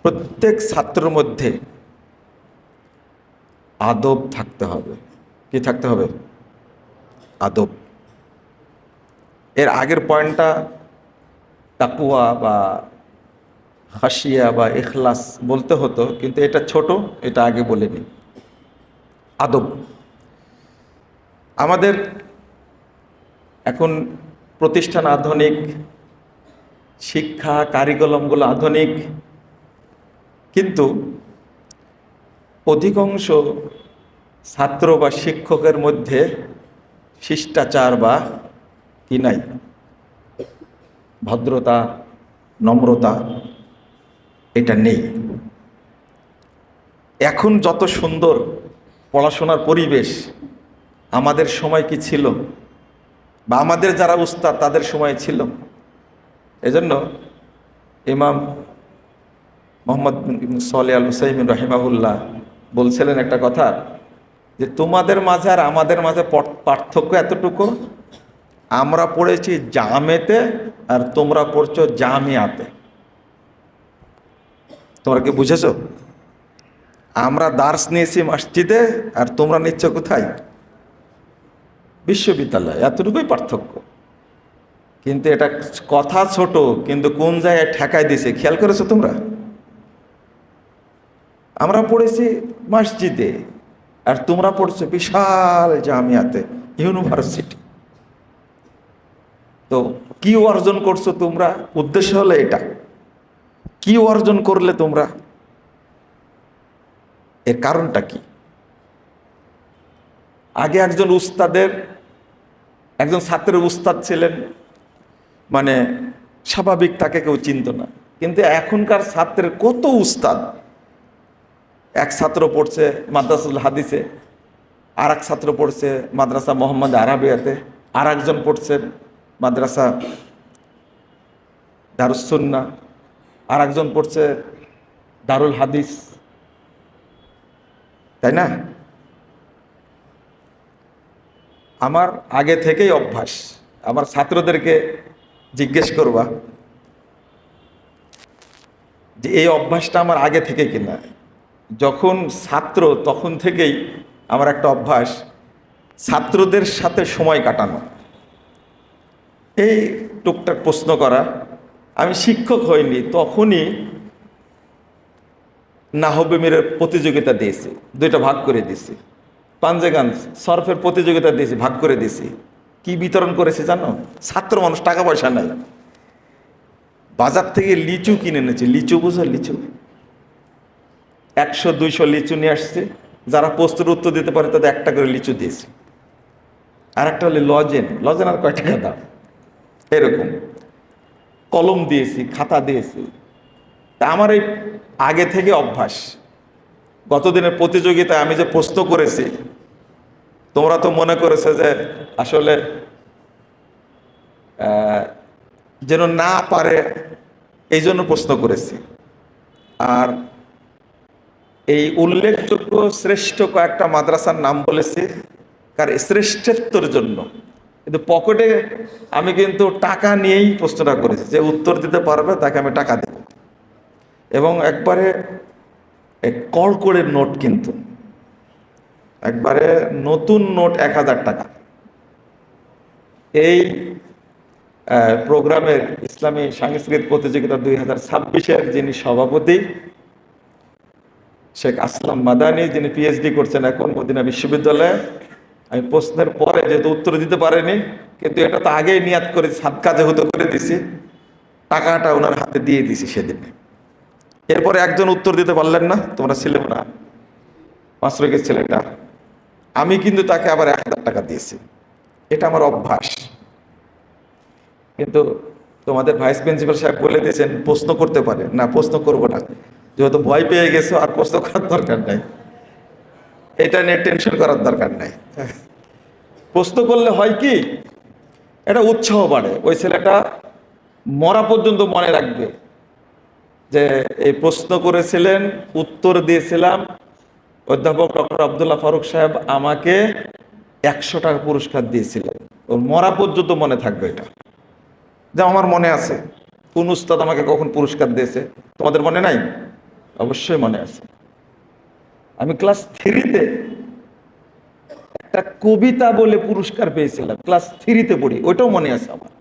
প্রত্যেক ছাত্রের মধ্যে আদব থাকতে হবে। কি থাকতে হবে? আদব। এর আগের পয়েন্টটা তাকওয়া বা খাশিয়া বা ইখলাস বলতে হতো, কিন্তু এটা ছোট, এটা আগে বলিনি। আদব। আমাদের এখন প্রতিষ্ঠান আধুনিক, শিক্ষা কারিকুলামগুলো আধুনিক, কিন্তু অধিকাংশ ছাত্র বা শিক্ষকের মধ্যে শিষ্টাচার বা কি নাই, ভদ্রতা, নম্রতা, এটা নেই। এখন যত সুন্দর পড়াশোনার পরিবেশ, আমাদের সময় কি ছিল? বা আমাদের যারা উস্তাদ তাদের সময় ছিল? এজন্য ইমাম মোহাম্মদ বিন সালেহ আল উসাইমিন রাহিমাহুল্লাহ বলছিলেন একটা কথা, যে তোমাদের মাঝে আর আমাদের মাঝে পার্থক্য এতটুকু, আমরা পড়েছি জামেতে আর তোমরা পড়ছো জামিয়াতে। তোমরা কি বুঝেছো? আমরা দার্স নিয়েছি মসজিদে আর তোমরা নিচ্ছ কোথায়? বিশ্ববিদ্যালয়। এতটুকুই পার্থক্য। কিন্তু এটা কথা ছোট, কিন্তু কোন জায়গায় ঠেকাই দিছে খেয়াল করেছো তোমরা? আমরা পড়েছি মসজিদে আর তোমরা পড়ছো বিশাল জামিয়াতে, ইউনিভার্সিটি। তো কি অর্জন করছো তোমরা? উদ্দেশ্য হলো এটা, কি অর্জন করলে তোমরা? এর কারণটা কি? আগে একজন ছাত্রের উস্তাদ ছিলেন, মানে স্বাভাবিক, তাকে কেউ চিনত না। কিন্তু এখনকার ছাত্রের কত উস্তাদ! এক ছাত্র পড়ছে মাদ্রাসাতুল হাদিসে, আর এক ছাত্র পড়ছে মাদ্রাসা মোহাম্মদ আরাবিয়াতে, আর একজন পড়ছে মাদ্রাসা দারুস সুন্নাহ, আর একজন পড়ছে দারুল হাদিস, তাই না? আমার আগে থেকেই অভ্যাস, আমার ছাত্রদেরকে জিজ্ঞেস করবা যে এই অভ্যাসটা আমার আগে থেকে কিনা। যখন ছাত্র তখন থেকেই আমার একটা অভ্যাস, ছাত্রদের সাথে সময় কাটানো, এই টুকটাক প্রশ্ন করা। আমি শিক্ষক হইনি, তখনই নাহবের প্রতিযোগিতা দিয়েছি, দুইটা ভাগ করে দিয়েছি। পাঞ্জেগান সরফের প্রতিযোগিতা দিয়েছি, ভাগ করে দিয়েছি। কি বিতরণ করেছি জানো? ছাত্র মানুষ, টাকা পয়সা নাই, বাজার থেকে লিচু কিনে এনেছি। লিচু বুঝো? লিচু 100-200 লিচু নিয়ে আসছে। যারা প্রশ্নের উত্তর দিতে পারে তাদের একটা করে লিচু দিয়েছি। আর একটা হলে লজেন আর কয় টাকা দাম, এরকম। কলম দিয়েছি, খাতা দিয়েছি। তা আমার এই আগে থেকে অভ্যাস। গতদিনের প্রতিযোগিতায় আমি যে প্রশ্ন করেছি, তোমরা তো মনে করেছে যে আসলে যেন না পারে এই জন্য প্রশ্ন করেছি। আর এই উল্লেখযোগ্য শ্রেষ্ঠ কয়েকটা মাদ্রাসার নাম বলেছি, কার শ্রেষ্ঠত্বের জন্য। কিন্তু পকেটে আমি কিন্তু টাকা নিয়েই প্রশ্নটা করেছি, যে উত্তর দিতে পারবে তাকে আমি টাকা দেব। এবং একবারে কড়কড়ের নোট, কিন্তু একবারে নতুন নোট 1000 টাকা। এই প্রোগ্রামের ইসলামী সাংস্কৃতিক প্রতিযোগিতা 2026-এর যিনি সভাপতি, শেখ আসলাম মাদানী, যিনি পিএইচডি করছেন এখন মদিনা বিশ্ববিদ্যালয়ে, আমি প্রশ্নের পরে যেহেতু উত্তর দিতে পারেনি, কিন্তু এটা তো আগেই নিয়াত করে সাদকা যেহেতু করে দিছি, টাকাটা ওনার হাতে দিয়ে দিছি সেদিনে। এরপরে একজন উত্তর দিতে পারলেন না, তোমরা ছিলেন না, মাশরুকের ছেলেটা, আমি কিন্তু তাকে আবার 1000 টাকা দিয়েছি। এটা আমার অভ্যাস। কিন্তু তোমাদের ভাইস প্রিন্সিপাল সাহেব বলে দিয়েছেন প্রশ্ন করতে পারে না, প্রশ্ন করবো না, যেহেতু ভয় পেয়ে গেছো আর প্রশ্ন করার দরকার নাই, এটা নিয়ে টেনশন করার দরকার নাই। প্রশ্ন করলে হয় কি, এটা উৎসাহ বাড়ে। ওই ছেলেটা মরা পর্যন্ত মনে রাখবে যে এই প্রশ্ন করেছিলেন, উত্তর দিয়েছিলাম, অধ্যাপক ডক্টর আব্দুল্লাহ ফারুক সাহেব আমাকে 100 টাকা পুরস্কার দিয়েছিলেন। ওর মরা পর্যন্ত মনে থাকবে এটা, যে আমার মনে আছে কোন উস্তাদ আমাকে কখন পুরস্কার দিয়েছে। তোমাদের মনে নাই? অবশ্যই মনে আছে। আমি ক্লাস 3-তে একটা কবিতা বলে পুরস্কার পেয়েছিলাম, ক্লাস 3-তে পড়ি, ওইটাও মনে আছে আমার।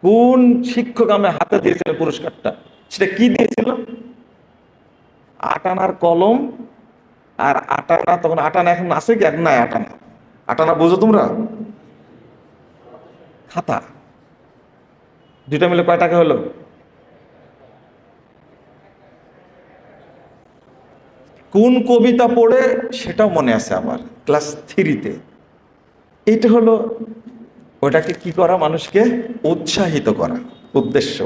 কোন শিক্ষক আমি হাতে দিয়েছিলেন পুরস্কারটা, সেটা কি দিয়েছিল? 8 আনার কলম, আর 8 আনা, তখন 8 আনা এখন আছে কি? এখন নাই 8 আনা। 8 আনা বুঝো তোমরা? খাতা। দুইটা মিলে কয় টাকা হলো? কোন কবিতা পড়ে সেটাও মনে আছে আমার, ক্লাস 3-তে। এটা হলো ওটাকে কি করা, মানুষকে উৎসাহিত করা উদ্দেশ্য।